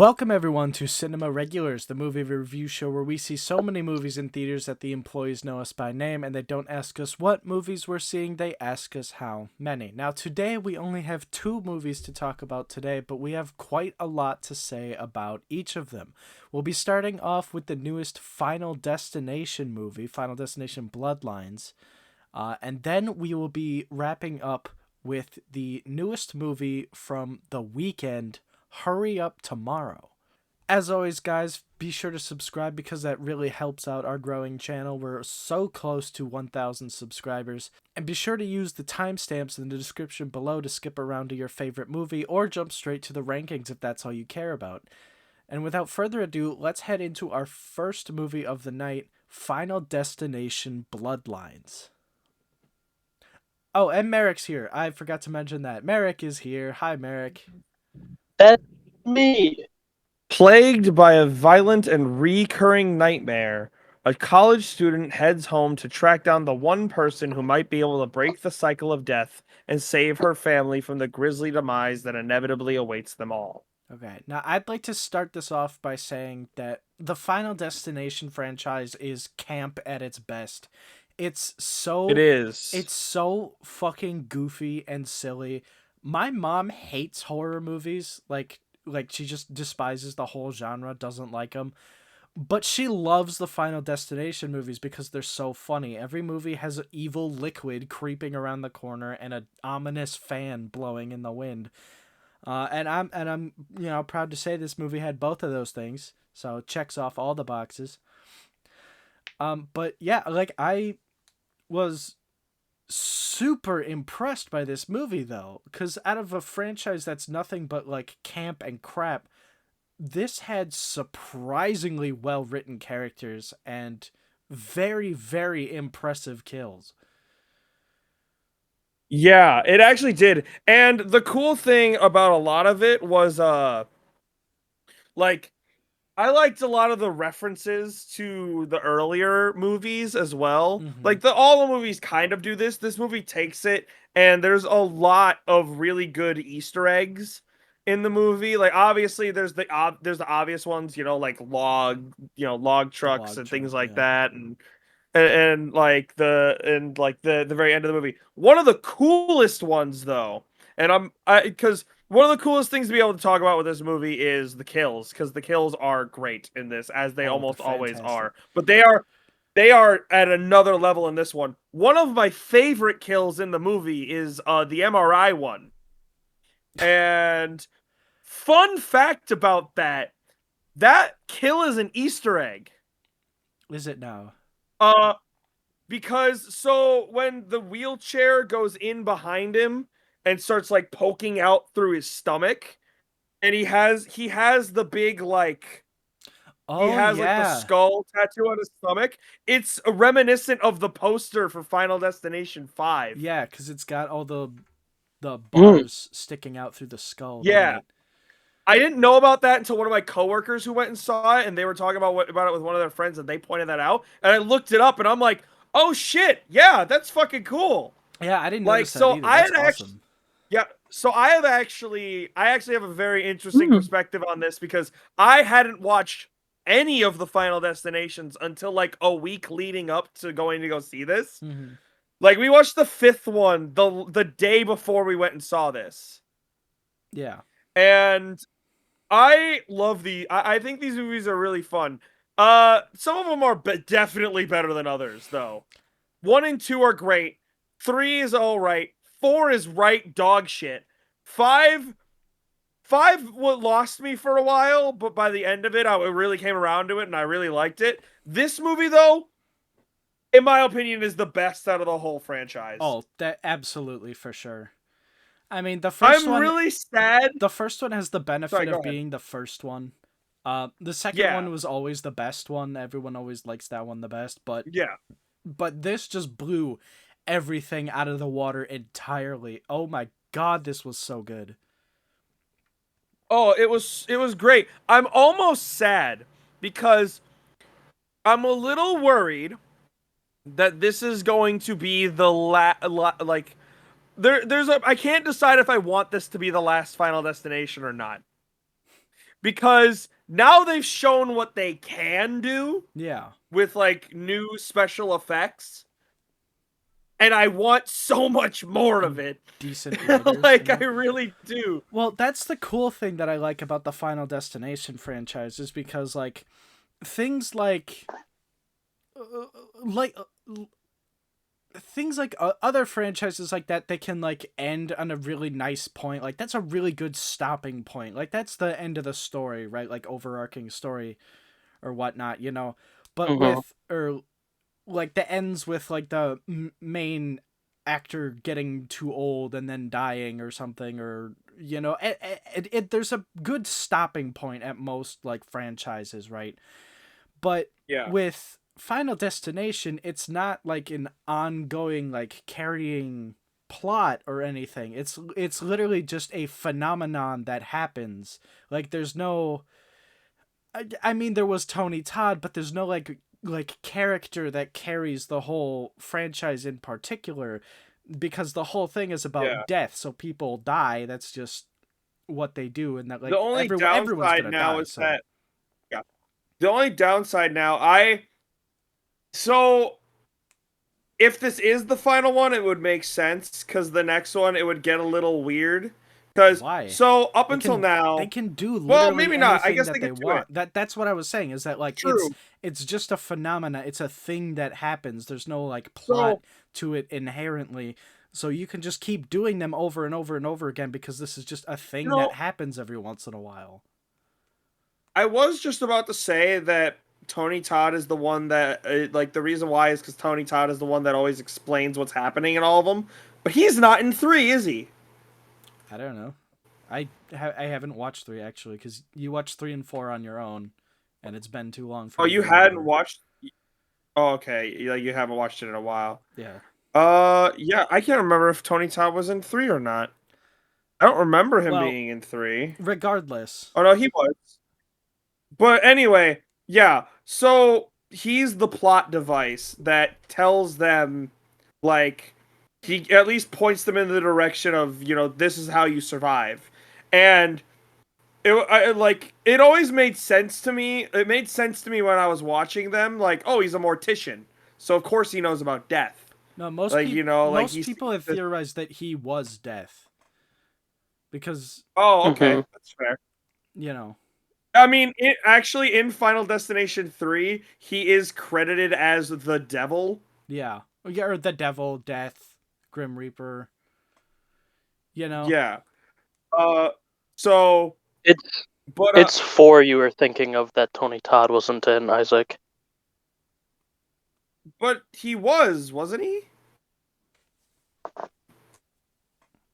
Welcome everyone to Cinema Regulars, the movie review show where we see so many movies in theaters that the employees know us by name and they don't ask us what movies we're seeing, they ask us how many. Now today we only have two movies to talk about today, but we have quite a lot to say about each of them. We'll be starting off with the newest Final Destination movie, Final Destination Bloodlines, and then we will be wrapping up with the newest movie from the weekend, Hurry Up Tomorrow. As always, guys, be sure to subscribe because that really helps out our growing channel. We're so close to 1,000 subscribers. And be sure to use the timestamps in the description below to skip around to your favorite movie or jump straight to the rankings if that's all you care about. And without further ado, let's head into our first movie of the night, Final Destination Bloodlines. Oh, and Merrick's here. I forgot to mention that. Merrick is here. Hi, Merrick. That's me. Plagued by a violent and recurring nightmare, a college student heads home to track down the one person who might be able to break the cycle of death and save her family from the grisly demise that inevitably awaits them all. Okay, now I'd like to start this off by saying that the Final Destination franchise is camp at its best. It's It so is. it's so fucking goofy and silly. My mom hates horror movies. Like she just despises the whole genre, doesn't like them. But she loves the Final Destination movies because they're so funny. Every movie has an evil liquid creeping around the corner and an ominous fan blowing in the wind. And I'm proud to say this movie had both of those things. So it checks off all the boxes. But yeah, like I was super impressed by this movie though, because out of a franchise that's nothing but like camp and crap, this had surprisingly well written characters and very, very impressive kills. Yeah, it actually did. And the cool thing about a lot of it was like I liked a lot of the references to the earlier movies as well. Mm-hmm. Like the all the movies kind of do this. This movie takes it, and there's a lot of really good Easter eggs in the movie. Like obviously there's the obvious ones, like log The trucks log and truck, things like yeah. that, and the very end of the movie. One of the coolest ones though, and I because one of the coolest things to be able to talk about with this movie is the kills, because the kills are great in this, as they Oh, they're almost always fantastic. are. But they are at another level in this one. One of my favorite kills in the movie is the MRI one. And fun fact about that kill is an Easter egg. Is it now? Uh Because so when the wheelchair goes in behind him and starts like poking out through his stomach, and he has the big he Oh has like the yeah. skull tattoo on his stomach. It's reminiscent of the poster for Final Destination 5. Yeah, because it's got all the Mm. bars sticking out through the skull, doesn't Yeah. it? I didn't know about that until one of my coworkers who went and saw it, and they were talking about it with one of their friends, and they pointed that out. And I looked it up, and I'm like, "Oh shit, yeah, that's fucking cool." Yeah, I didn't Like, notice that so either. I That's had actually, awesome. yeah, so I actually have a very interesting Mm. perspective on this, because I hadn't watched any of the Final Destinations until like a week leading up to going to go see this. Hmm. Like, we watched the fifth one the day before we went and saw this, Yeah. and I think these movies are really fun. Some of them are definitely better than others, though. One and two are great. Three is all right. Four is right dog shit. Five, five what lost me for a while, but by the end of it, I really came around to it and I really liked it. This movie, though, in my opinion, is the best out of the whole franchise. Oh, that absolutely for sure. I mean, I'm really sad. the first one has the Sorry, benefit go of ahead. being the first one. The second Yeah, one was always the best one. Everyone always likes that one the best, yeah. but this just blew everything out of the water entirely. Oh my god, this was so good. Oh, it was great. I'm almost sad because I'm a little worried that this is going to be the like there's a I can't decide if I want this to be the last Final Destination or not. because now they've shown what they can do Yeah. with like new special effects. And I want so much more of And it. decent writers. Like, you know? I really do. Well, that's the cool thing that I like about the Final Destination franchise is because like things like things like other franchises like that, they can like end on a really nice point. Like that's a really good stopping point. Like that's the end of the story, right? Like overarching story or whatnot, you know. But Mhm. with or like the ends with like the main actor getting too old and then dying or something, or you know, there's a good stopping point at most like franchises, right? But Yeah. with Final Destination, it's not like an ongoing like carrying plot or anything. It's literally just a phenomenon that happens. Like there's no I mean there was Tony Todd, but there's no like character that carries the whole franchise in particular, because the whole thing is Yeah. about death. So people die. That's just what they do, and that The like only everyone's downside gonna now die. is So that, yeah. The only downside now, so if this is the final one, it would make sense because the next one it would get a little weird. Because why? so up They until can they now, can do well, literally maybe not. I anything guess that they they could do it. want. That's what I was saying, is that like True. it's just a phenomena. It's a thing that happens. There's no like plot So to it inherently. So you can just keep doing them over and over and over again because this is just a you thing that know, happens every once in a while. I was just about to say that Tony Todd is the one that, like, the reason why is because Tony Todd is the one that always explains what's happening in all of them. But he's not in 3, is he? I don't know. I haven't watched 3 actually, because you watched 3 and 4 on your own, and it's been too long for Oh, me you to hadn't remember. watched. Oh, okay. Like you haven't watched it in a while. Yeah. Yeah, I can't remember if Tony Todd was in 3 or not. I don't remember him Well, being in 3. regardless. Oh no, he was. But anyway, yeah. So he's the plot device that tells them, like, he at least points them in the direction of, this is how you survive. And it always made sense to me. It made sense to me when I was watching them. Like, oh, he's a mortician, so of course he knows about death. No, Like, like most he's. people have theorized that he was Death, because Oh, okay, Mhm. that's fair. you know, I mean, actually in Final Destination 3, he is credited as the devil. yeah, or the Devil, Death, Grim Reaper. You know, Yeah. Uh, so, It's but it's 4 you were thinking of that Tony Todd wasn't in, Isaac. he wasn't he?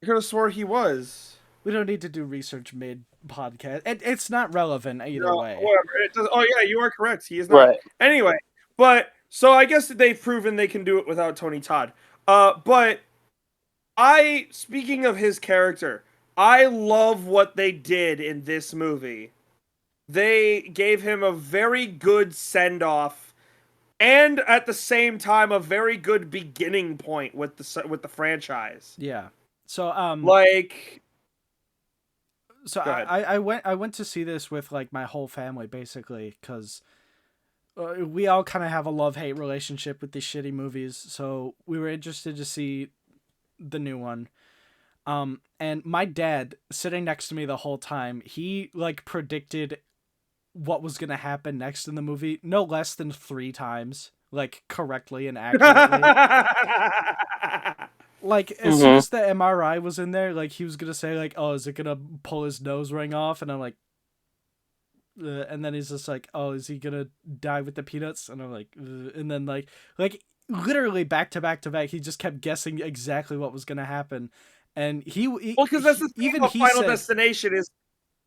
I could have swore he was. we don't need to do research mid podcast. It's not relevant either No, way. whatever. It does. Oh yeah, you are correct. He is not. Right. Anyway, but so I guess that they've proven they can do it without Tony Todd. But speaking of his character, I love what they did in this movie. They gave him a very good send off, and at the same time, a very good beginning point with the franchise. Yeah. So Like, so go ahead. I went to see this with like my whole family basically, because we all kind of have a love-hate relationship with these shitty movies. So we were interested to see the new one. And my dad sitting next to me the whole time, he like predicted what was gonna happen next in the movie no less than 3 times, like correctly and accurately. Like as soon Mhm. as the MRI was in there, like he was gonna say like, "Oh, is it gonna pull his nose ring off?" And I'm like, and then he's just like, "Oh, is he gonna die with the peanuts?" And I'm like, and then like literally back to back to back, he just kept guessing exactly what was gonna happen, and Well, because that's the thing even about he Final said, Destination is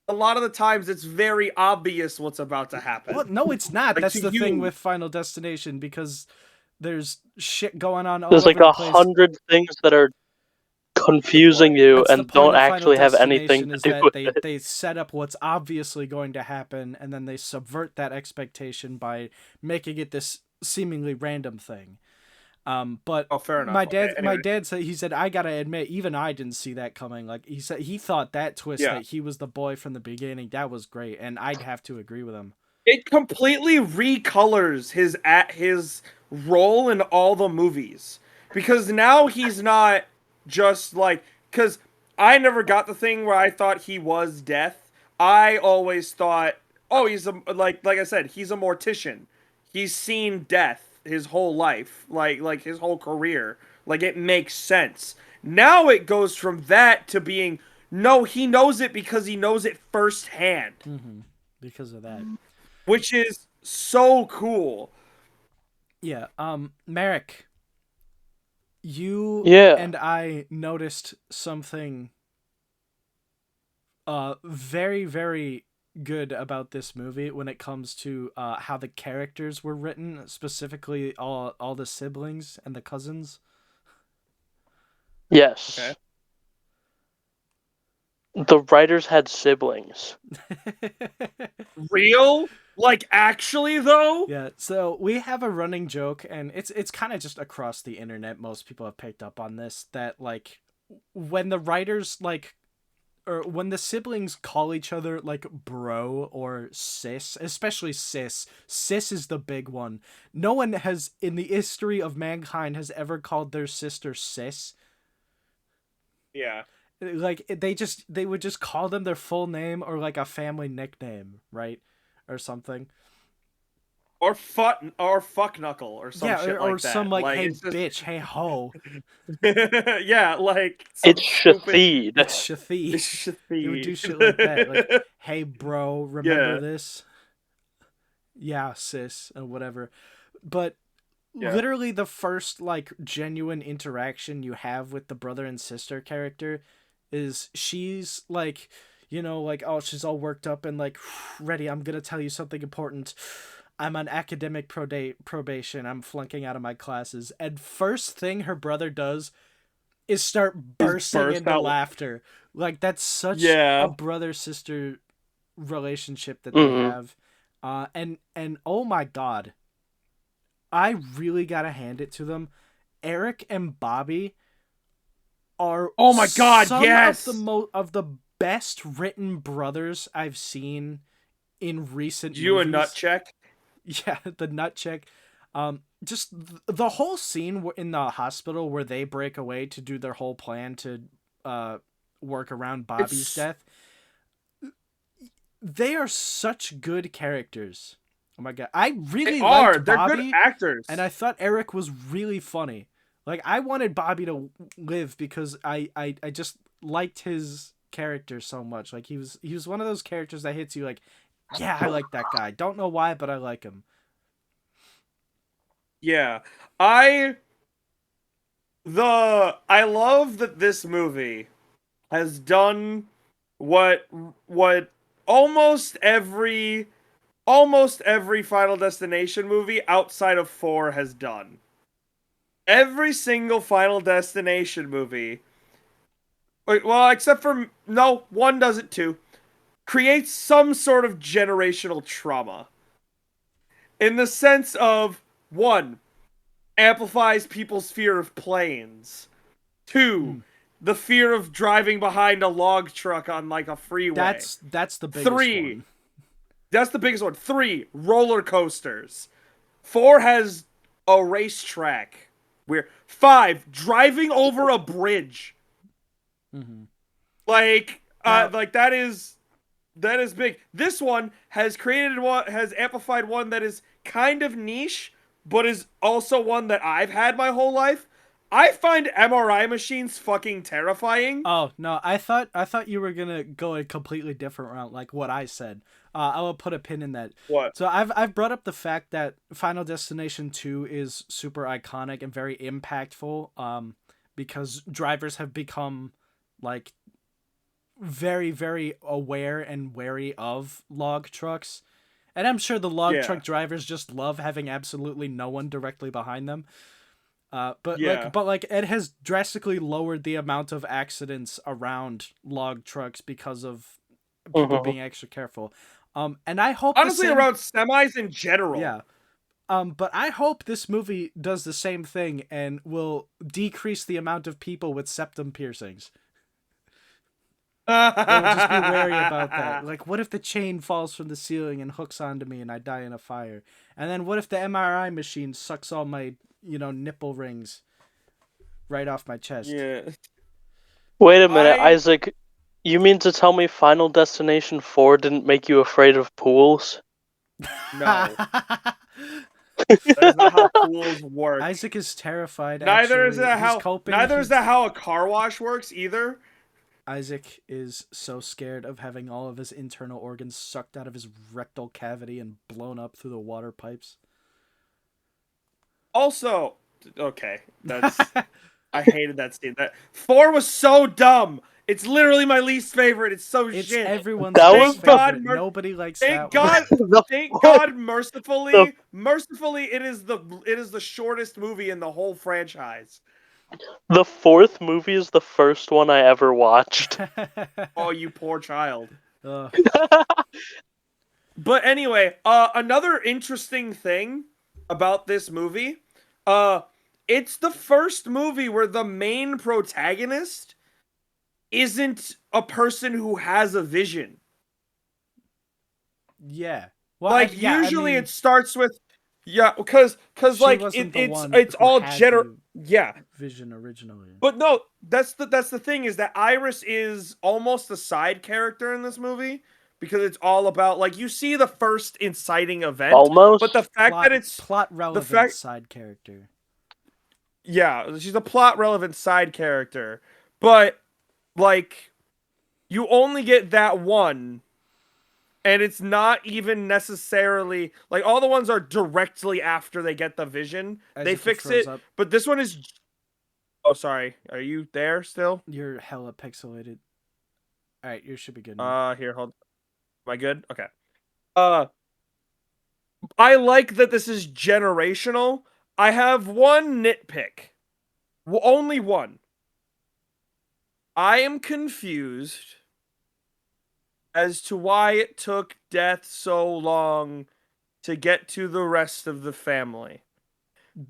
a lot of the times it's very obvious what's about to "Well, happen. no, it's not." Like That's to the thing you. with Final Destination, because there's shit going on all There's over like the place. 100 things that are Good confusing point. you That's the and point don't of Final actually have anything Destination, to is do that with they it. they set up what's obviously going to happen, and then they subvert that expectation by making it this seemingly random thing. But Oh, fair enough. my Okay, my anyway. dad said, he said, I gotta admit, even I didn't see that coming. Like he said, he thought that twist Yeah. that he was the boy from the beginning, that was great, and I'd have to agree with him. It completely recolors his role in all the movies because now he's not just like because I never got the thing where I thought he was death. I always thought, oh, he's a like I said, he's a mortician. He's seen death his whole life, like his whole career. Like it makes sense. Now it goes from that to being no, he knows it because he knows it firsthand, Because of that. which is so cool. Yeah. Merrick, you Yeah. and I noticed something very, very good about this movie when it comes to how the characters were written, specifically all the siblings and the cousins. Yes. Okay. The writers had siblings. Real? Like actually though? Yeah, so we have a running joke, and it's kind of just across the internet. Most people have picked up on this, that like when the writers like, or when the siblings call each other like bro or sis, especially sis. Sis is the big one. No one has in the history of mankind has ever called their sister sis. Yeah. Like they would just call them their full name or like a family nickname, right? Or something. Or fuck knuckle or some Yeah, shit or like some that. like, Like hey it's just bitch, hey ho. yeah, like some It's stupid Shathid. It's Shathi. They would do shit like that. Like, shit. hey bro, remember Yeah. this? Yeah, sis, or whatever. But Yeah. literally the first like genuine interaction you have with the brother and sister character is she's like, like, oh, she's all worked up and like, ready, I'm gonna tell you something important. I'm on academic probation. I'm flunking out of my classes. And first thing her brother does is start Is bursting burst into out. laughter. Like that's such a Yeah. brother sister relationship that they Hmm. have. And oh my god, I really gotta hand it to them. Eric and Bobby are Oh my god, some of yes. the best written brothers I've seen in recent You a nut movies. check? Yeah, the nut check. Just the whole scene in the hospital where they break away to do their whole plan to work around Bobby's It's death. They are such good characters. Oh my god, I they really are. liked They're good Bobby, and actors. I thought Eric was really funny. Like I wanted Bobby to live because I just liked his character so much. Like he was one of those characters that hits you like, yeah, I like that guy. Don't know why, but I like him. Yeah. I love that this movie has done what what almost every almost every Final Destination movie outside of 4 has done. Every single Final Destination movie, well, except for no, one does it too, creates some sort of generational trauma in the sense of one, amplifies people's fear of planes. Two, Mm. the fear of driving behind a log truck on like a freeway. That's the biggest Three, one. that's the biggest one. Three, roller coasters. Four has a racetrack. We're five, driving over a bridge. Mm-hmm. Now, Like that is big. This one has created one, has amplified one that is kind of niche, but is also one that I've had my whole life. I find MRI machines fucking terrifying. oh no, I thought you were gonna go a completely different route, like what I said. I will put a pin in that. What? So I've brought up the fact that Final Destination 2 is super iconic and very impactful. Because drivers have become like very, very aware and wary of log trucks. And I'm sure the log Yeah. truck drivers just love having absolutely no one directly behind them. But Yeah. like it has drastically lowered the amount of accidents around log trucks because of people Hmm. being extra careful. And I hope the Honestly, same. around semis in general. Yeah, But I hope this movie does the same thing and will decrease the amount of people with septum piercings. They will just be wary about that. Like, what if the chain falls from the ceiling and hooks onto me and I die in a fire? And then what if the MRI machine sucks all my, nipple rings right off my chest? Yeah. Wait a minute, Isaac. You mean to tell me Final Destination 4 didn't make you afraid of pools? No. That's not how pools work. Isaac is terrified. Neither actually. is that He's how. coping. Neither is that how a car wash works either. Isaac is so scared of having all of his internal organs sucked out of his rectal cavity and blown up through the water pipes. Also, okay, that's I hated that scene. That 4 was so dumb. It's literally my least favorite. It's so It's shit. everyone's That least was favorite. God, Nobody likes Thank that God, one. thank God, mercifully, it is the shortest movie in the whole franchise. The fourth movie is the first one I ever watched. Oh, you poor child. Ugh. But anyway, another interesting thing about this movie, it's the first movie where the main protagonist isn't a person who has a vision. Yeah. Well, Like yeah, usually I mean, it starts with because she like wasn't the one it's who all had general. the Yeah. vision originally. But no, that's the thing is that Iris is almost a side character in this movie because it's all about like you see the first inciting event, Almost. but the fact that it's plot relevant side character. yeah, she's a plot relevant side character, but like you only get that one, and it's not even necessarily like all the ones are directly after they get the vision. They fix it, up. but this one is. Oh, sorry. Are you there still? You're hella pixelated. All right, you should be good now. Here, hold. Am I good? Okay. I like that this is generational. I have one nitpick. Well, only one. I am confused as to why it took Death so long to get to the rest of the family.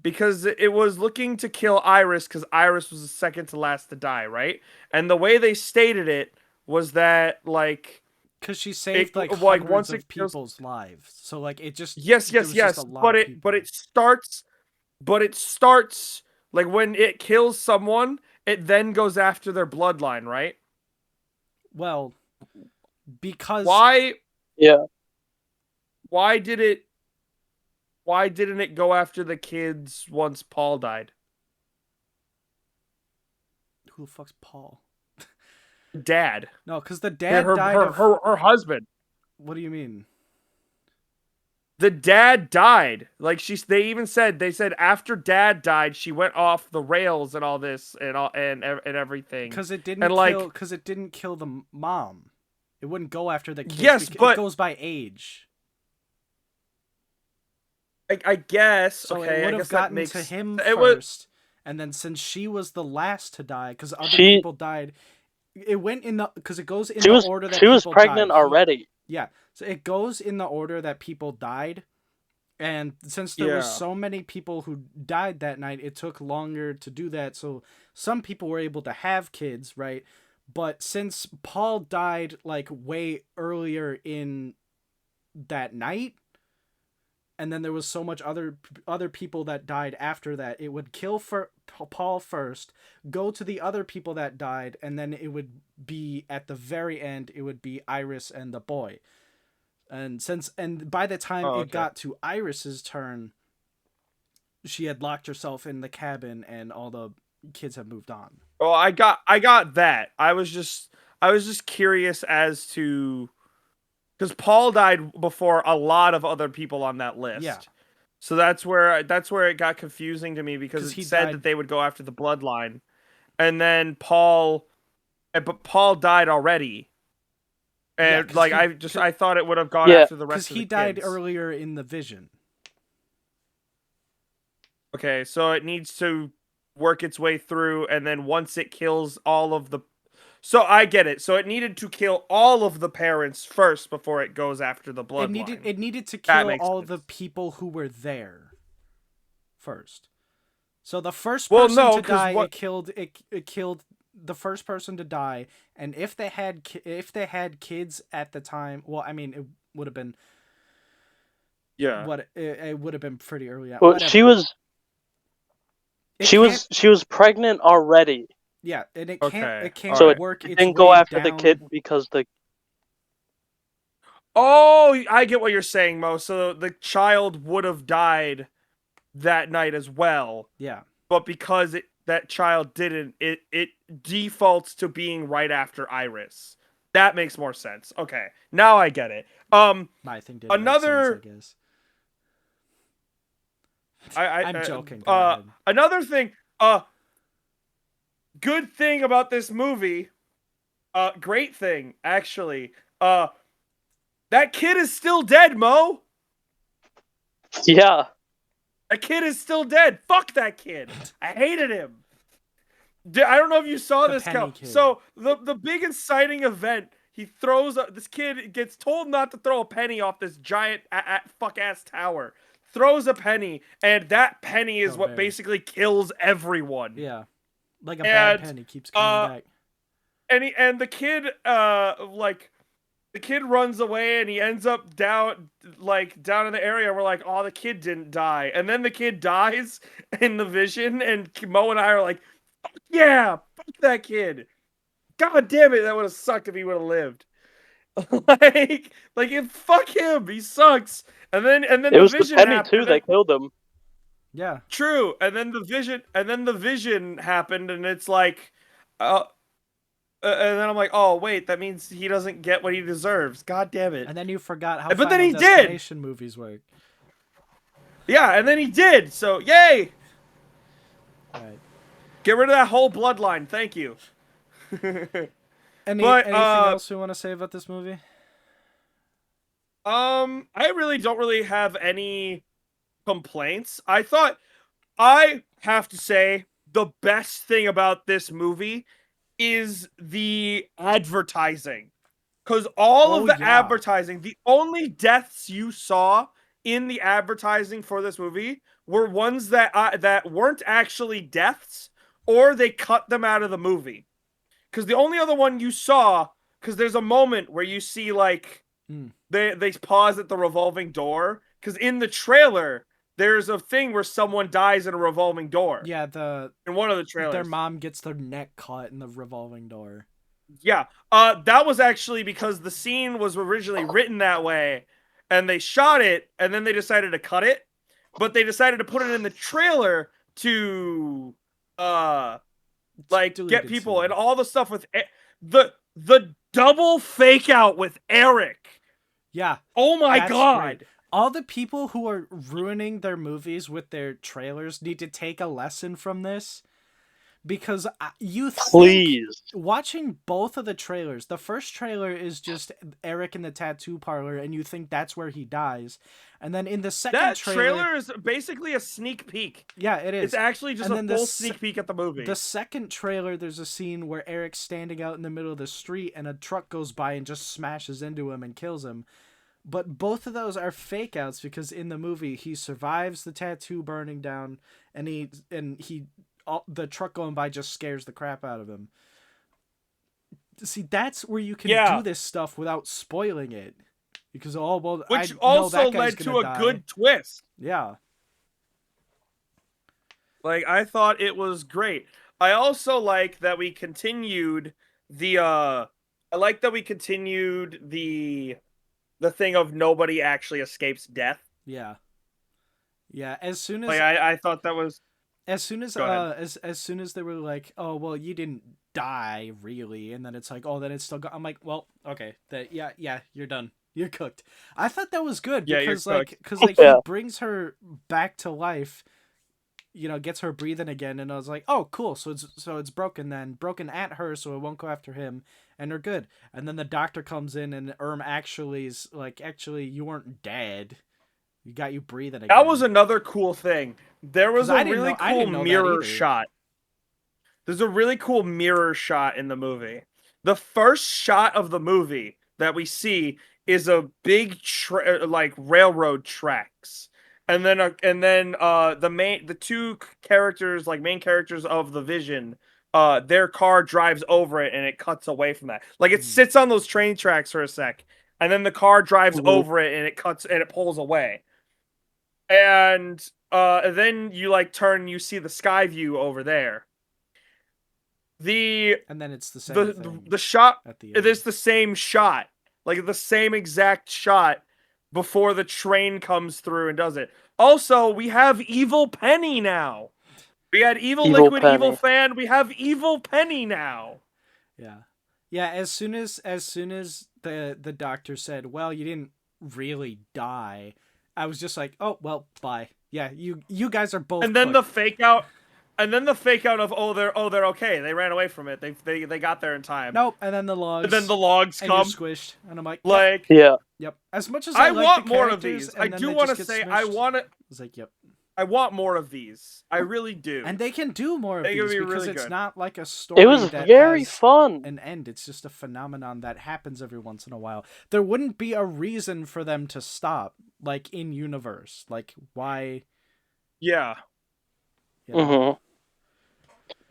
Because it was looking to kill Iris because Iris was the second to last to die, right? And the way they stated it was that, like... Because she saved, like hundreds once of it kills... people's lives. So, like, it just... Yes. But it starts... Like, when it kills someone, it then goes after their bloodline, right? Well, because... Why... Yeah. Why didn't it go after the kids once Paul died? Who the fuck's Paul? Dad. No, because the dad died her husband. What do you mean? The dad died. Like they said after dad died, she went off the rails and all this and everything. Because it didn't it didn't kill the mom. It wouldn't go after the kids. Yes, but it goes by age. I guess. So okay, it would I have guess gotten that makes to him it first, and then since she was the last to die, because other people died, it went in the because it goes in the order that she was people pregnant died. already. Yeah, so it goes in the order that people died, and since there was so many people who died that night, it took longer to do that. So some people were able to have kids, right? But since Paul died like way earlier in that night, and then there was so much other people that died after that, it would kill for Paul first, go to the other people that died, and then it would be at the very end, it would be Iris and the boy. And by the time it got to Iris's turn, she had locked herself in the cabin and all the kids have moved on. Oh, I got that. I was just curious as to because Paul died before a lot of other people on that list. Yeah. So that's where it got confusing to me because it said that they would go after the bloodline, and then Paul died already, and I thought it would have gone after the rest of the kids. Because he died earlier in the vision. Okay, so it needs to work its way through, and then once it kills all of the... So I get it. So it needed to kill all of the parents first before it goes after the bloodline. It needed to kill all the people who were there. first. So the first Well, person no, to 'cause die, what- it killed the first person to die, and if they had kids at the time, well, I mean, it would have been Yeah. it would have been pretty early on. Well, Whatever. she was pregnant already. Yeah, and it Okay. can't So Alright. work it its didn't go way after the down. kid because the Oh, I get what you're saying, Mo. So the child would have died that night as well, Yeah, but because that child didn't, it defaults to being right after Iris. That makes more sense. Okay, now I get it. my thing didn't make sense, I guess. I'm joking. Go ahead. Another thing, good thing about this movie, great thing actually. That kid is still dead, Mo. yeah. That kid is still dead. Fuck that kid. I hated him. I don't know if you saw The this, penny Cal. kid. So the big inciting event, he throws this kid gets told not to throw a penny off this giant fuck ass tower. Throws a penny, and that penny is Oh, what very. basically kills everyone. Yeah, like a bad penny keeps coming back. And the kid like the kid runs away and he ends up down in the area. We're like, oh, the kid didn't die, and then the kid dies in the vision, and Mo and I are like, yeah, fuck that kid. God damn it, that would have sucked if he would have lived. Fuck him, he sucks. And then It the was the vision penny happened. too that killed him. Yeah. True, and then the vision happened, and it's like, and then I'm like, oh wait, that means he doesn't get what he deserves. God damn it. And then you forgot how But then Final he did! Destination movies work. Yeah, and then he did. So yay! Right. Get rid of that whole bloodline. Thank you. Anything But, else you want to say about this movie? I really don't really have any complaints. I have to say the best thing about this movie is the advertising. Because all of the advertising, the only deaths you saw in the advertising for this movie were ones that weren't actually deaths, or they cut them out of the movie. Because the only other one you saw, because there's a moment where you see like they pause at the revolving door. Because in the trailer, there's a thing where someone dies in a revolving door. Yeah, in one of the trailers, their mom gets their neck cut in the revolving door. Yeah, that was actually because the scene was originally written that way, and they shot it, and then they decided to cut it, but they decided to put it in the trailer to get people scene. And all the stuff with the double fake out with Eric. Yeah. Oh my god. Great. All the people who are ruining their movies with their trailers need to take a lesson from this. Because Please. Watching both of the trailers, the first trailer is just Eric in the tattoo parlor, and you think that's where he dies. And then in the second trailer is basically a sneak peek. Yeah, it is. It's actually just a full sneak peek at the movie. The second trailer, there's a scene where Eric's standing out in the middle of the street, and a truck goes by and just smashes into him and kills him. But both of those are fake outs because in the movie he survives the tattoo burning down, and the truck going by just scares the crap out of him. See, that's where you can do this stuff without spoiling it. Because, which also led to a good twist. Yeah. I thought it was great. I also like that we continued the thing of nobody actually escapes death. Yeah. Yeah, as soon as I thought that was as soon as as soon as they were like, "Oh, well, you didn't die really." And then it's like, "Oh, then it's still I'm like, "Well, okay. Yeah, you're done. You're cooked." I thought that was good because he brings her back to life. Gets her breathing again, and I was like, "Oh, cool. So it's broken then. Broken at her, so it won't go after him, and they're good." And then the doctor comes in, and actually is like, "Actually, you weren't dead. You got you breathing again." That was another cool thing. There was a really cool mirror shot. There's a really cool mirror shot in the movie. The first shot of the movie that we see is a big railroad tracks. and then the two characters, like main characters of the Vision, their car drives over it and it cuts away from that. Like it sits on those train tracks for a sec, and then the car drives over it and it cuts and it pulls away. And then you like turn, you see the sky view over there. And then it's the same thing The shot, at the it end. is the same shot, like the same exact shot before the train comes through and does it. Also, we have Evil Penny now. We had Evil Liquid, Penny. Evil Fan. We have Evil Penny now. Yeah. Yeah, as soon as the doctor said, "Well, you didn't really die," I was just like, "Oh, well, bye." Yeah, you guys are both. And then cooked. the fake out, of they're okay. They ran away from it. They got there in time. Nope. And then the logs. And then the logs and come. you're squished, and I'm like, Like, yeah. Yep. As much as I like want the more of characters, these. I and then do they want to just say get I smushed, want to. I was like, yep. I want more of these. I really do. And they can do more of They can these be because really it's good. not like a story It was that very has fun. an end. It's just a phenomenon that happens every once in a while. There wouldn't be a reason for them to stop, like in universe. Like why? Yeah. You know?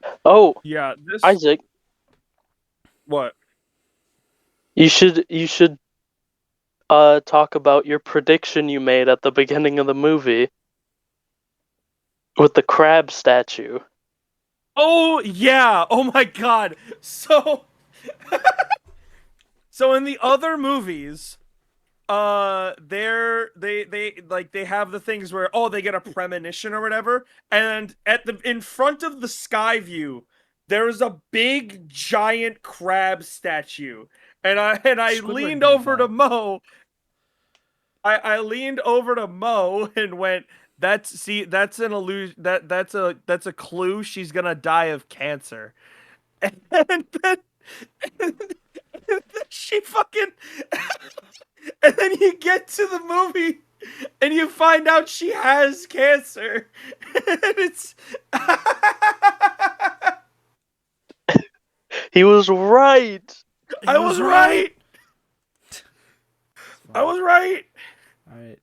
Mm-hmm. Oh, Yeah. This. Isaac, What? you should talk about your prediction you made at the beginning of the movie with the crab statue. Oh yeah! Oh my god! So, so in the other movies, they have the things where they get a premonition or whatever, and in front of the sky view, there is a big giant crab statue, and I Squidward leaned made over that. to Mo. I leaned over to Mo and went, that's an illusion, that's a clue she's gonna die of cancer. And then, and then she fucking and then you get to the movie and you find out she has cancer. And it's He was right. I was right. I was right. All right.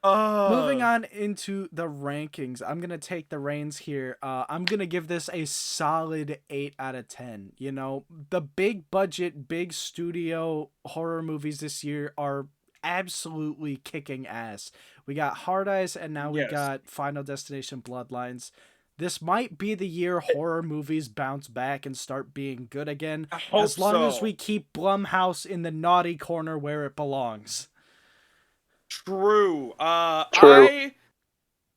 Uh, Moving on into the rankings, I'm gonna take the reins here. I'm gonna give this a solid 8 out of 10. You know, the big budget, big studio horror movies this year are absolutely kicking ass. We got Hard Eyes, and now we Yes. got Final Destination Bloodlines. This might be the year horror movies bounce back and start being good again, I hope as long as so. we keep Blumhouse in the naughty corner where it belongs. True. True.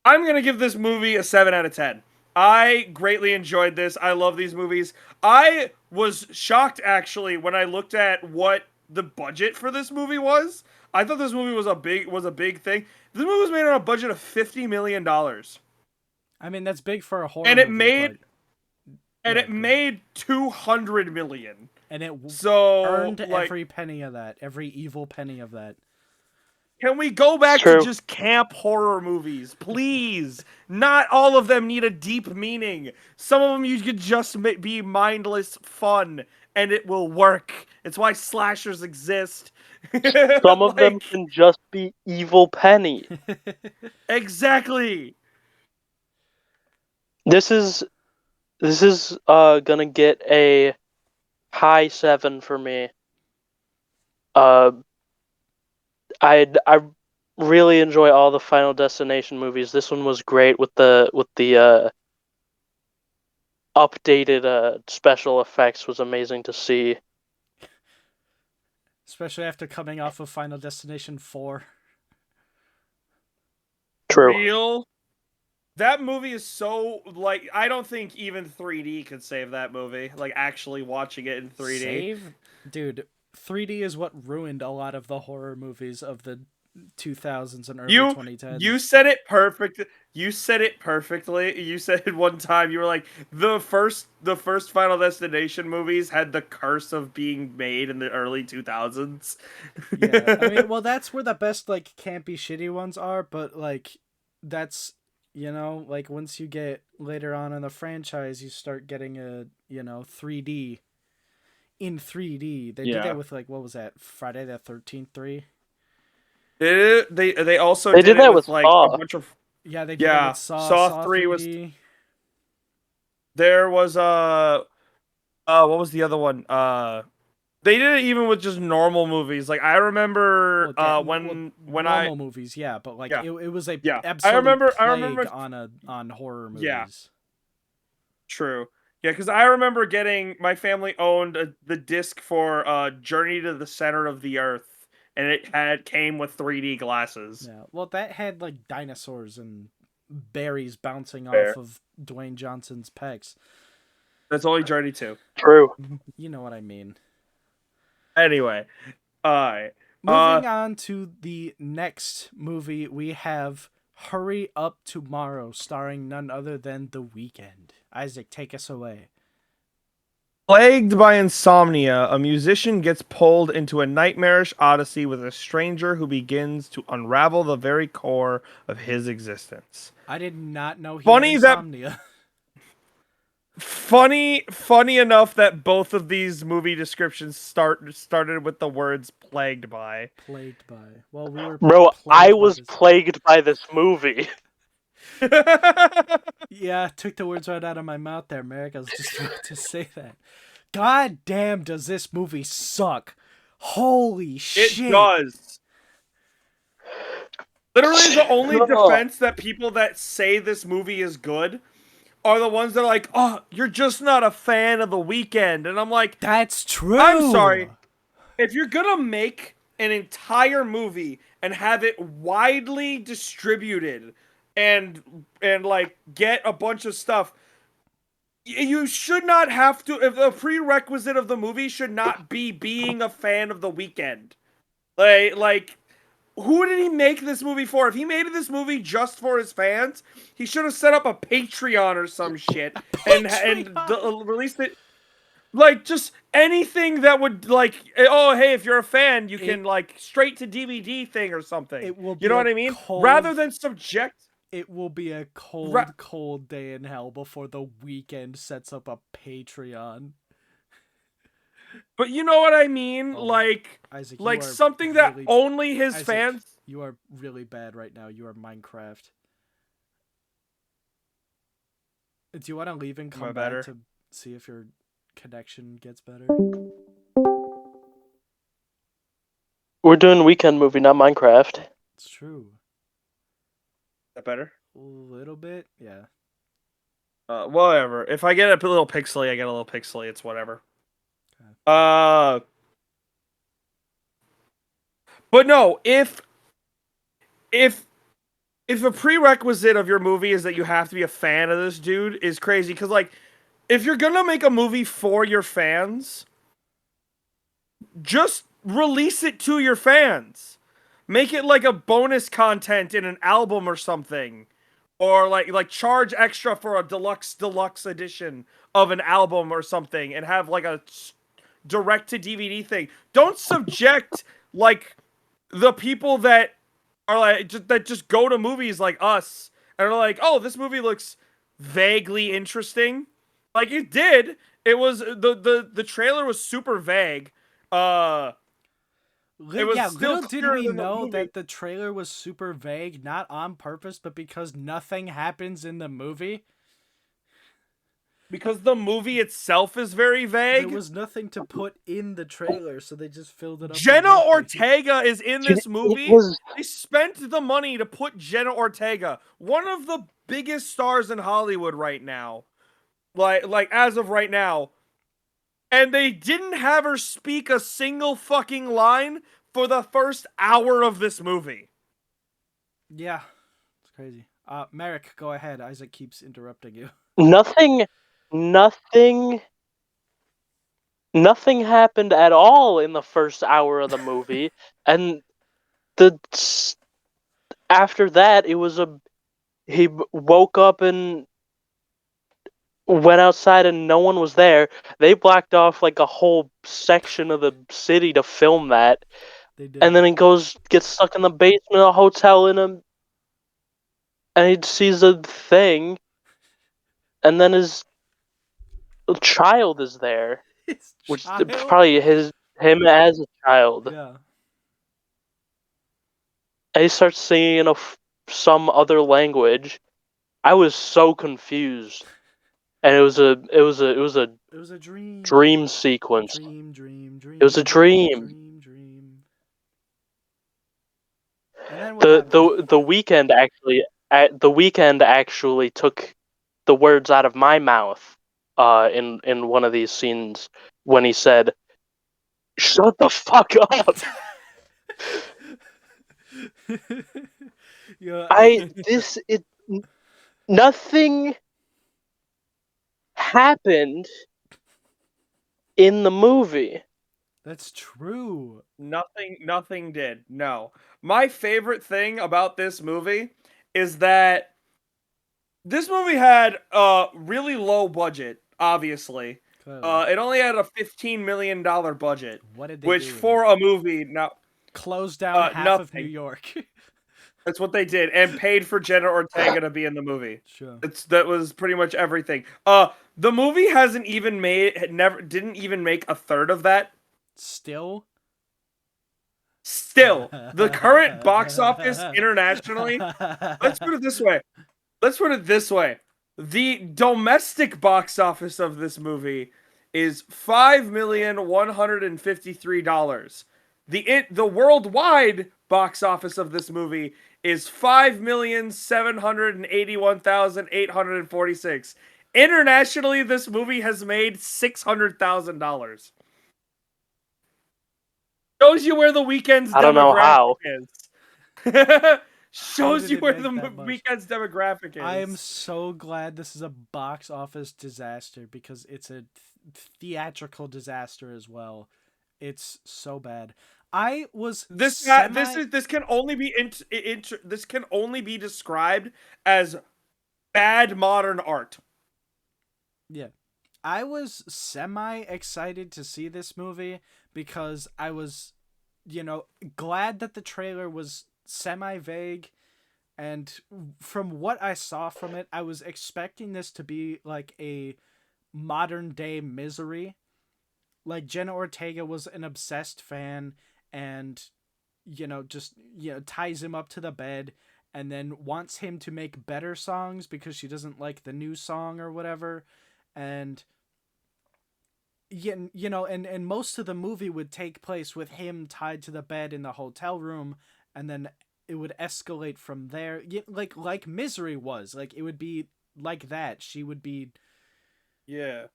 I'm gonna give this movie a 7 out of 10. I greatly enjoyed this. I love these movies. I was shocked actually when I looked at what the budget for this movie was. I thought this movie was a big thing. This movie was made on a budget of $50 million. I mean, that's big for a horror And it movie, made but... it made 200 million. And it So earned like, every penny of that, every evil penny of that. can we go back True. to just camp horror movies, please? Not all of them need a deep meaning. Some of them you could just be mindless fun, and it will work. It's why slashers exist. Some of them can just be Evil Penny. Exactly. This is gonna get a high 7 for me. I really enjoy all the Final Destination movies. This one was great with the updated special effects. Was amazing to see. Especially after coming off of Final Destination 4. True. Real. That movie is so, like, I don't think even 3D could save that movie. Like, actually watching it in 3D. Save? Dude, 3D is what ruined a lot of the horror movies of the 2000s and early 2010s. You said it perfect. You said it perfectly. You said it one time. You were like, the first Final Destination movies had the curse of being made in the early 2000s. Yeah, I mean, well, that's where the best, like, campy, shitty ones are, but, like, that's, you know, like, once you get later on in the franchise, you start getting a, you know, 3D. In 3D. They did that with, like, what was that? Friday the 13th 3? They also They did did that it with, like, Saw. a bunch of... Yeah, they did it with Saw. Saw 3 was 3D. there was what was the other one? They did it even with just normal movies. Like I remember when I normal movies, yeah, but like yeah, it was a yeah. absolute I plague remember on horror yeah, movies. true. Yeah, because I remember getting my family owned the disc for Journey to the Center of the Earth, and it came with 3D glasses. Yeah, well, that had like dinosaurs and berries bouncing off Fair. of Dwayne Johnson's pecs. That's only Journey 2. True. You know what I mean. Anyway, alright. Moving on to the next movie, we have Hurry Up Tomorrow, starring none other than The Weeknd. Isaac, take us away. Plagued by insomnia, a musician gets pulled into a nightmarish odyssey with a stranger who begins to unravel the very core of his existence. I did not know he had Funny that insomnia. funny enough that both of these movie descriptions started with the words plagued by. Plagued by. Well, we were Bro, I plagued by was this. plagued by this movie. Yeah, took the words right out of my mouth there, Merrick. I was just about to say that. God damn, does this movie suck? Holy shit. It does. Literally, the only defense that people that say this movie is good are the ones that are like, oh, you're just not a fan of The Weeknd. And I'm like, That's true. I'm sorry. If you're gonna make an entire movie and have it widely distributed and like get a bunch of stuff, you should not have to. If the prerequisite of the movie should not be being a fan of The Weeknd. Like who did he make this movie for? If he made this movie just for his fans, he should have set up a Patreon or some shit and released it. Like just anything that would like, oh hey, if you're a fan, you can like straight to DVD thing or something. It will you know what I mean? cold, Rather than subject. It will be a cold day in hell before The Weeknd sets up a Patreon. But you know what I mean? Oh, like Isaac, like something that only his fans. You are really bad right now. You are Minecraft. Do you want to leave and come back to see if your connection gets better? We're doing Weekend movie, not Minecraft. It's true. Is that better? A little bit, yeah. Whatever. If I get a little pixely, I get a little pixely. It's whatever. Okay. But no, if a prerequisite of your movie is that you have to be a fan of this dude is crazy, because like if you're gonna make a movie for your fans, just release it to your fans. Make it like a bonus content in an album or something, or like charge extra for a deluxe edition of an album or something, and have like a direct to DVD thing. Don't subject like the people that are like that just go to movies like us and are like, oh, this movie looks vaguely interesting. Like it did. It was the trailer was super vague. Little did we know that the trailer was super vague, not on purpose, but because nothing happens in the movie. Because the movie itself is very vague. There was nothing to put in the trailer, so they just filled it up. Jenna Ortega is in this movie. They spent the money to put Jenna Ortega, one of the biggest stars in Hollywood right now. Like as of right now. And they didn't have her speak a single fucking line for the first hour of this movie. Yeah. It's crazy. Merrick, go ahead. Isaac keeps interrupting you. Nothing happened at all in the first hour of the movie, and after that it was he woke up and went outside and no one was there. They blacked off like a whole section of the city to film that. They did. And then he gets stuck in the basement of a hotel and he sees a thing, and then his child is there, which is probably him as a child. Yeah. And he starts singing some other language. I was so confused, and it was a It was a dream. dream sequence. Dream, dream, It was a dream, dream. dream, dream. And then what The happened? the the weekend actually the weekend actually took the words out of my mouth in one of these scenes when he said, "Shut the fuck up." Yeah, I this it Nothing happened in the movie. that's true. Nothing did. No. My favorite thing about this movie is that this movie had a really low budget, obviously. Clearly. It only had a $15 million budget, What did they which do with it? for a movie, now Closed down half of New nothing. York. That's what they did, and paid for Jenna Ortega to be in the movie. Sure. That was pretty much everything. The movie hasn't even didn't even make a third of that. Still? Still, the current box office internationally, let's put it this way. Let's put it this way. The domestic box office of this movie is $5,153,000. The worldwide box office of this movie is 5,781,846. Internationally, this movie has made $600,000. Shows you where the weekend's I don't know demographic how. is. How Shows did you it where make the that much? weekend's demographic I am is. so glad this is a box office disaster because it's a theatrical disaster as well. It's so bad. I was This can only be this can only be described as bad modern art. Yeah. I was semi excited to see this movie because I was, glad that the trailer was semi vague. And from what I saw from it, I was expecting this to be like a modern day Misery. Like Jenna Ortega was an obsessed fan and, just, ties him up to the bed and then wants him to make better songs because she doesn't like the new song or whatever. And and most of the movie would take place with him tied to the bed in the hotel room, and then it would escalate from there. Like Misery was. Like it would be like that. She would be, Yeah.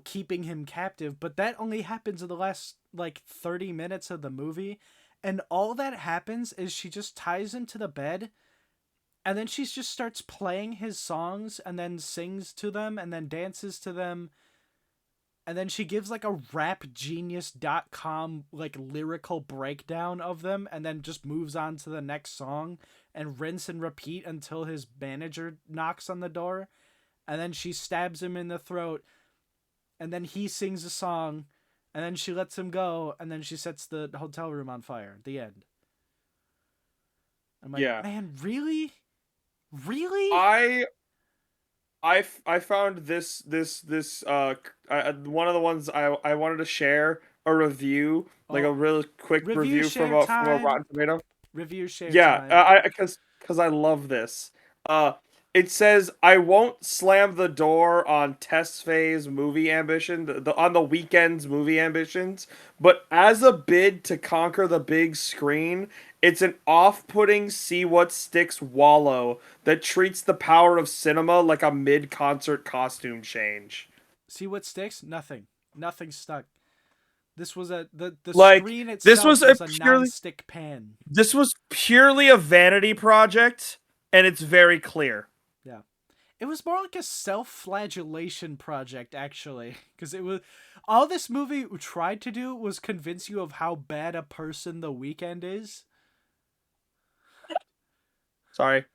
keeping him captive, but that only happens in the last like 30 minutes of the movie, and all that happens is she just ties him to the bed. And then she just starts playing his songs and then sings to them and then dances to them, and then she gives like a rapgenius.com like lyrical breakdown of them and then just moves on to the next song and rinse and repeat until his manager knocks on the door, and then she stabs him in the throat, and then he sings a song, and then she lets him go, and then she sets the hotel room on fire. The end. I'm like, Yeah. man, really? I found one of the ones I wanted to share a review, like Oh, a really quick review review share from a time. Rotten Tomato. Review share Yeah, time. because I love this. Uh, it says I won't slam the door on test phase movie ambition, on the weekend's movie ambitions, but as a bid to conquer the big screen, it's an off-putting see what sticks wallow that treats the power of cinema like a mid-concert costume change. See what sticks? Nothing. Nothing stuck. This was the Like screen this itself was a was a purely non-stick pan. this was purely a vanity project, and it's very clear. Yeah. It was more like a self-flagellation project actually, cuz it was all this movie tried to do was convince you of how bad a person The Weeknd is. Sorry.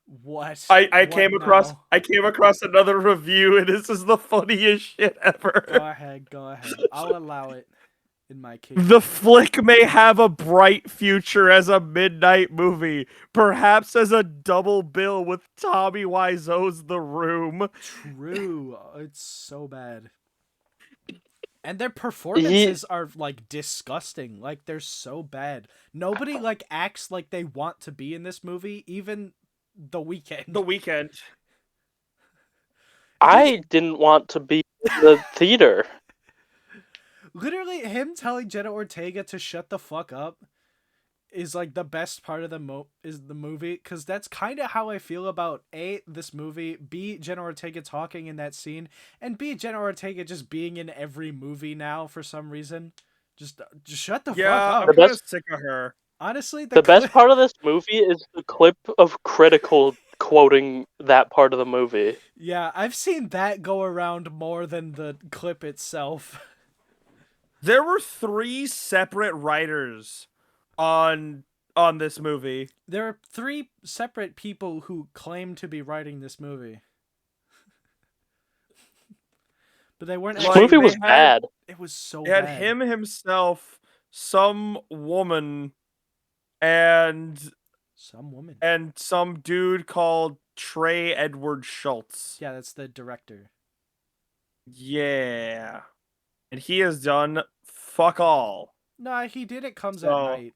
What? I What came across now? I came across another review, and this is the funniest shit ever. Go ahead, go ahead. I'll allow it in my The kingdom. flick may have a bright future as a midnight movie, perhaps as a double bill with Tommy Wiseau's The Room. True. It's so bad. And their He performances are like disgusting. Like they're so bad. Nobody like acts like they want to be in this movie. Even The Weeknd. The Weeknd. I didn't want to be in the theater. Literally, him telling Jenna Ortega to shut the fuck up is like the best part of the movie, because that's kind of how I feel about A, this movie, B, Jenna Ortega talking in that scene, and B, Jenna Ortega just being in every movie now for some reason. Just shut the fuck Yeah, up. I'm kind of sick of her. Honestly, The best part of this movie is the clip of Critical quoting that part of the movie. Yeah, I've seen that go around more than the clip itself. There were 3 separate writers on this movie. There are 3 separate people who claim to be writing this movie. But they weren't This Like, movie they was had- bad. It was so It had bad. him himself, some woman, and Some woman. some dude called Trey Edward Schultz. Yeah, that's the director. Yeah. And he has done fuck all. No, he did It Comes at So- Night.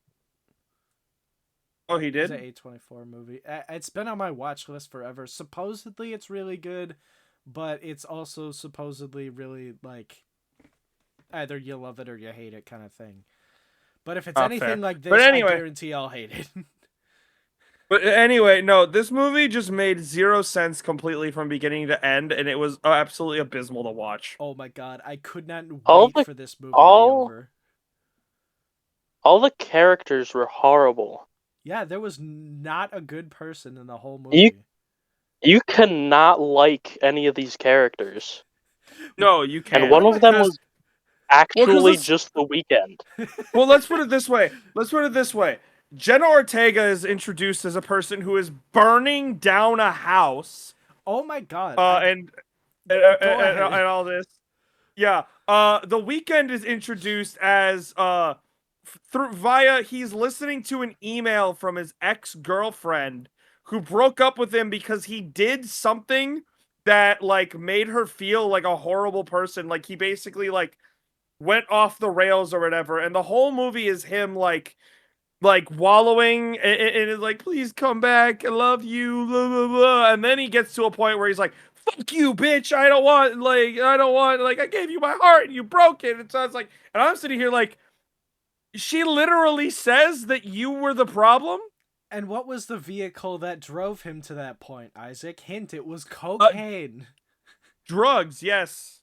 Oh, he It's did? an A24 movie. It's been on my watch list forever. Supposedly it's really good, but it's also supposedly really, like, either you love it or you hate it kind of thing. But if it's anything fair. like this, But anyway- I guarantee I'll hate it. But anyway, no, this movie just made 0 sense completely from beginning to end, and it was absolutely abysmal to watch. Oh my god, I could not All wait the- for this movie all- to be over. All the characters were horrible. Yeah, there was not a good person in the whole movie. You cannot like any of these characters. No, you can't. And one of them Because- was actually it's- just The Weeknd. Well, let's put it this way. Jenna Ortega is introduced as a person who is burning down a house, Oh my god. and ahead. all this. Yeah. The Weeknd is introduced as he's listening to an email from his ex-girlfriend who broke up with him because he did something that like made her feel like a horrible person. Like he basically like went off the rails or whatever, and the whole movie is him like wallowing and is like, please come back, I love you, blah, blah, blah. And then he gets to a point where he's like, fuck you, bitch, I don't want, I gave you my heart and you broke it. And so it's like, and I'm sitting here like, she literally says that you were the problem? And what was the vehicle that drove him to that point, Isaac? Hint, it was cocaine. Drugs, yes.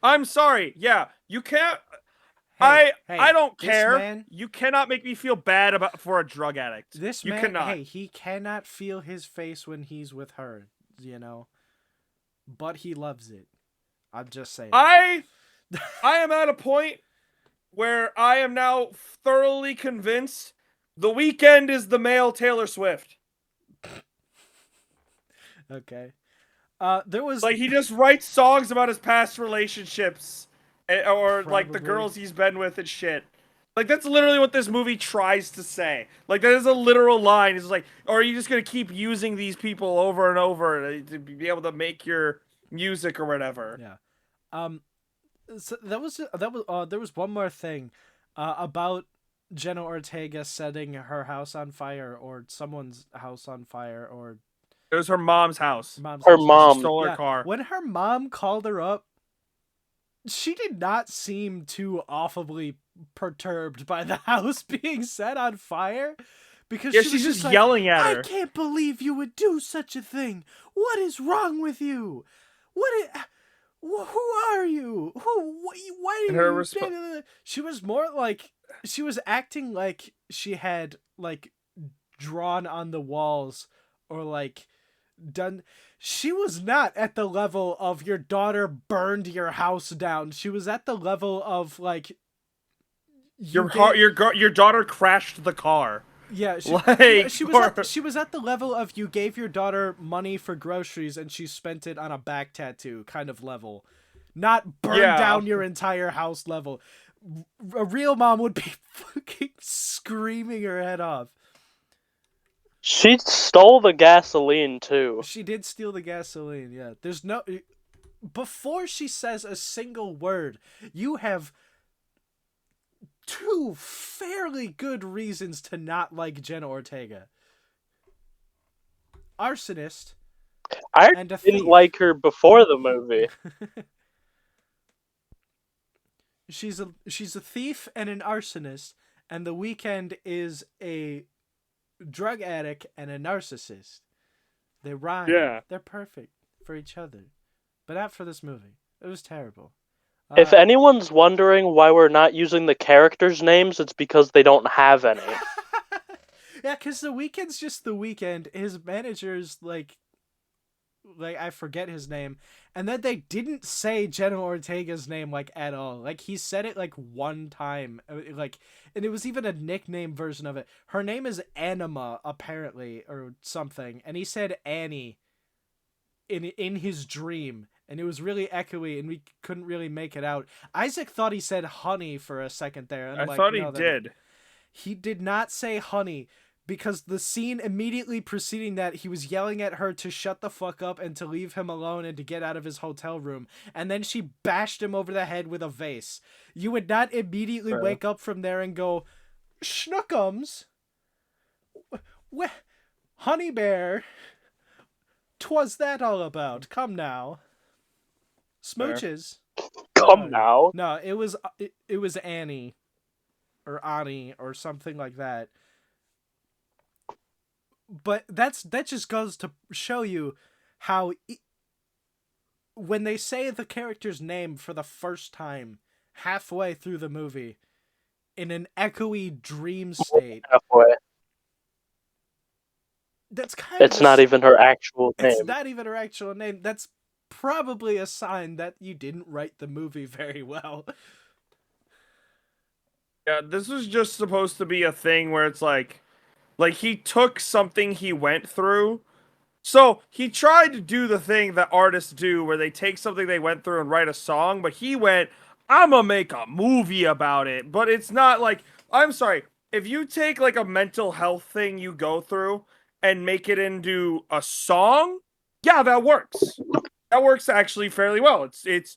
I'm sorry, yeah, you can't, Hey, I don't this care. man- You cannot make me feel bad for a drug addict. This you man, cannot. hey, he cannot feel his face when he's with her, you know? But he loves it. I'm just saying. I am at a point where I am now thoroughly convinced The Weeknd is the male Taylor Swift. Okay. There was... Like, he just writes songs about his past relationships. Or, like, the Probably. girls he's been with and shit. Like, that's literally what this movie tries to say. Like, that is a literal line. It's like, or are you just gonna keep using these people over and over to be able to make your music or whatever? Yeah. So there was one more thing about Jenna Ortega setting her house on fire, or someone's house on fire, or It was her mom's house. mom's Her house. mom. She stole her Yeah, car. when her mom called her up, she did not seem too awfully perturbed by the house being set on fire, because Yeah, she she's was just like, yelling at her. I can't believe you would do such a thing. What is wrong with you? Who are you? Why And do her you... resp- She was more like... She was acting like she had, like, drawn on the walls, or, like, done... She was not at the level of your daughter burned your house down. She was at the level of, like... Your daughter crashed the car. Yeah, Like, she was at the level of you gave your daughter money for groceries and she spent it on a back tattoo kind of level. Not burn Yeah. down your entire house level. A real mom would be fucking screaming her head off. She stole the gasoline too. She did steal the gasoline, yeah. There's no... Before she says a single word, you have 2 fairly good reasons to not like Jenna Ortega. arsonist, I and a didn't thief. like her before the movie. She's a thief and an arsonist, and The Weeknd is a drug addict and a narcissist. They rhyme. Yeah. They're perfect for each other, but not for this movie. It was terrible. If anyone's wondering why we're not using the characters' names, it's because they don't have any. Yeah, because The Weeknd's just The Weeknd. His manager's like I forget his name, and then they didn't say Jenna Ortega's name like at all. Like he said it like one time, like, and it was even a nickname version of it. Her name is Anima apparently or something, and he said Annie in his dream, and it was really echoey, and we couldn't really make it out. Isaac thought he said honey for a second there, and I I'm like, thought he no, did. he did not say honey, because the scene immediately preceding that, he was yelling at her to shut the fuck up and to leave him alone and to get out of his hotel room. And then she bashed him over the head with a vase. You would not immediately wake up from there and go, Schnookums? Honey bear? 'Twas that all about? Come now. Smooches. Come now. No, it was Annie. Or Ani or something like that. But that just goes to show you how when they say the character's name for the first time halfway through the movie in an echoey dream state, Halfway. that's kind It's of not even her actual it's name. not even her actual name. That's probably a sign that you didn't write the movie very well. Yeah, this was just supposed to be a thing where it's like he took something he went through. So he tried to do the thing that artists do where they take something they went through and write a song, but he went, I'm gonna make a movie about it. But it's not like, I'm sorry, if you take like a mental health thing you go through and make it into a song, yeah, that works. That works actually fairly well. It's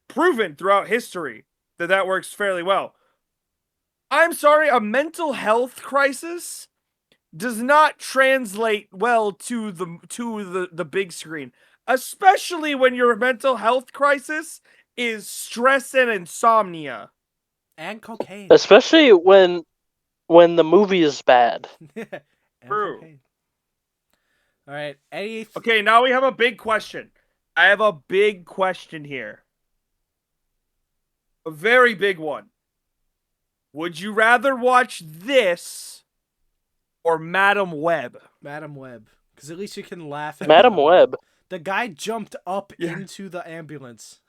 proven throughout history that that works fairly well. I'm sorry, a mental health crisis does not translate well to the big screen, especially when your mental health crisis is stress and insomnia. And cocaine. Especially when the movie is bad. And True. cocaine. All right. Any Okay, now we have a big question. I have a big question here. A very big one. Would you rather watch this or Madam Web? Madam Web, because at least you can laugh at Madam Web. The guy jumped up Yeah. into the ambulance.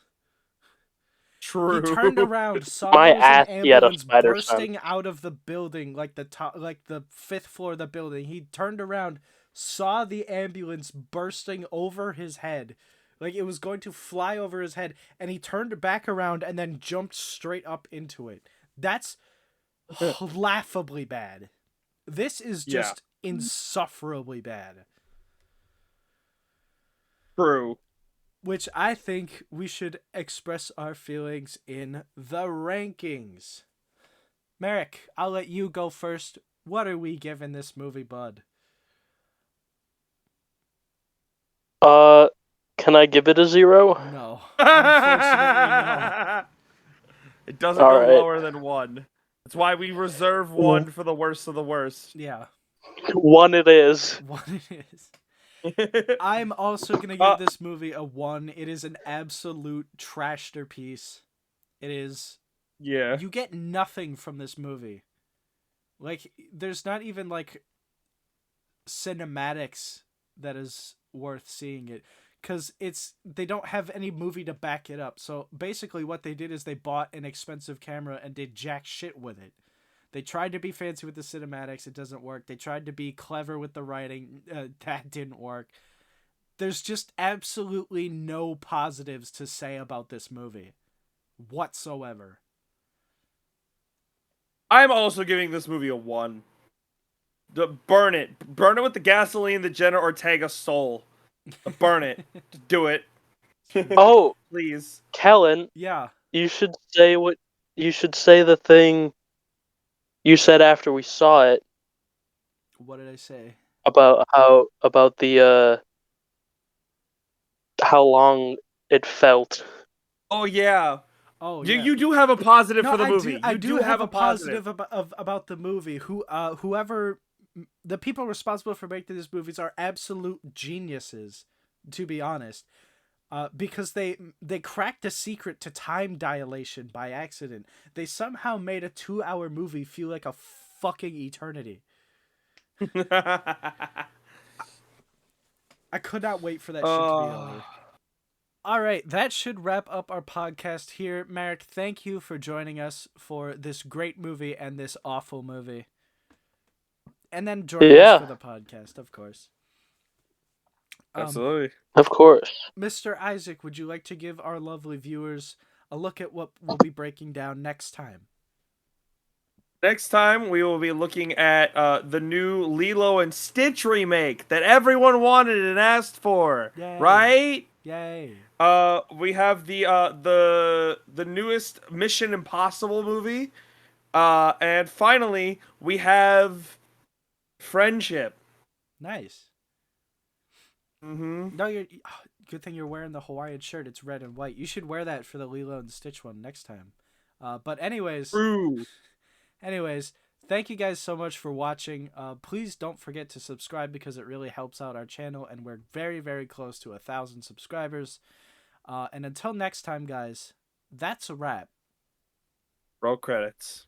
True. He turned around, saw My there was an ass, he had a ambulance spider bursting out of the building, like the top, like the 5th floor of the building. He turned around, saw the ambulance bursting over his head, like it was going to fly over his head, and he turned back around and then jumped straight up into it. That's laughably bad. This is just insufferably bad. True. Which I think we should express our feelings in the rankings. Merrick, I'll let you go first. What are we giving this movie, bud? Can I give it a 0? No. Unfortunately, no. It doesn't All go right. lower than 1. That's why we reserve 1 for the worst of the worst. Yeah. 1 it is. What it is. I'm also going to give this movie a 1. It is an absolute trashterpiece. It is. Yeah. You get nothing from this movie. Like, there's not even, like, cinematics that is worth seeing it. Because they don't have any movie to back it up. So, basically, what they did is they bought an expensive camera and did jack shit with it. They tried to be fancy with the cinematics. It doesn't work. They tried to be clever with the writing. That didn't work. There's just absolutely no positives to say about this movie whatsoever. I'm also giving this movie a 1. Burn it. Burn it with the gasoline that Jenna Ortega stole. Burn it. Do it. Oh, please. Kellen. Yeah. You should say the thing you said after we saw it. What did I say? about the how long it felt. Oh yeah. Oh You yeah. you do have a positive No, for the I do. movie. I You do do have have a a positive. positive about the movie. Whoever the people responsible for making these movies are absolute geniuses, to be honest. Because they cracked the secret to time dilation by accident. They somehow made a 2-hour movie feel like a fucking eternity. I could not wait for that shit to be over. All right, that should wrap up our podcast here. Merrick, thank you for joining us for this great movie and this awful movie. And then joining us Yeah, for the podcast, of course. Absolutely. of course. Mr. Isaac, would you like to give our lovely viewers a look at what we'll be breaking down next time? Next time we will be looking at the new Lilo and Stitch remake that everyone wanted and asked for. Yay. Right? Yay. We have the newest Mission Impossible movie. And finally, we have Friendship. Nice. Mm-hmm. No, you're good thing you're wearing the Hawaiian shirt. It's red and white. You should wear that for the Lilo and Stitch one next time. But True. anyways, thank you guys so much for watching. Please don't forget to subscribe because it really helps out our channel, and we're very, very close to 1,000 subscribers. And until next time, guys, that's a wrap. Roll credits.